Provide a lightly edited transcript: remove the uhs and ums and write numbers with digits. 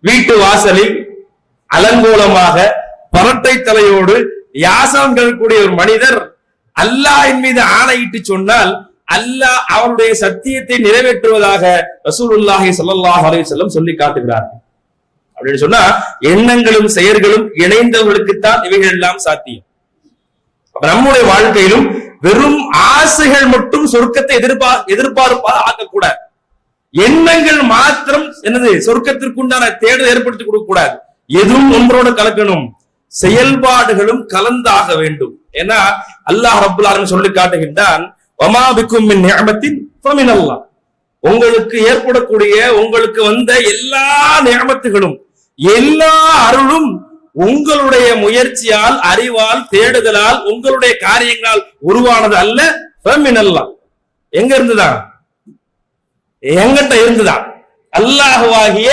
வீட்டு வாசலில் அலங்கோலமாக பரட்டை தலையோடு யாசகம் கேட்கக்கூடிய ஒரு மனிதர் அல்லாஹ்வின் மீது ஆணையிட்டு சொன்னால் அல்லாஹ் அவருடைய சத்தியத்தை நிறைவேற்றுவதாக ரசூலுல்லாஹி ஸல்லல்லாஹு அலைஹி வஸல்லம் சொல்லி காட்டுகிறார்கள். அப்படின்னு சொன்னா எண்ணங்களும் செயல்களும் இணைந்தவர்களுக்குத்தான் இவைகள் எல்லாம் சாத்தியம். நம்முடைய வாழ்க்கையிலும் வெறும் ஆசைகள் மட்டும் சொர்க்கத்தை எதிர்பார்ப்பாக ஆக்கக்கூடாது. எண்ணங்கள் மாத்திரம் என்னது சொர்க்கத்திற்குண்டான தேடல் ஏற்படுத்தி கொடுக்க கூடாது. எதுவும் ஒன்றோடு கலக்கணும், செயல்பாடுகளும் கலந்தாக வேண்டும். ஏன்னா அல்லாஹ் ரப்புல் ஆலமீன் சொல்லி காட்டுகின்றான், வமா பிக்கும் மின் நிஅமத்தின் ஃபமினல்லாஹ். உங்களுக்கு ஏற்படக்கூடிய உங்களுக்கு வந்த எல்லா நிஅமத்துகளும் எல்லா அருளும் உங்களுடைய முயற்சியால் அறிவால் தேடுதலால் உங்களுடைய காரியங்களால் உருவானது அல்ல. ஃபமினல்லாஹ் எங்க இருந்துதான்? எங்கிட்ட இருந்துதான். அல்லாஹ்வாகிய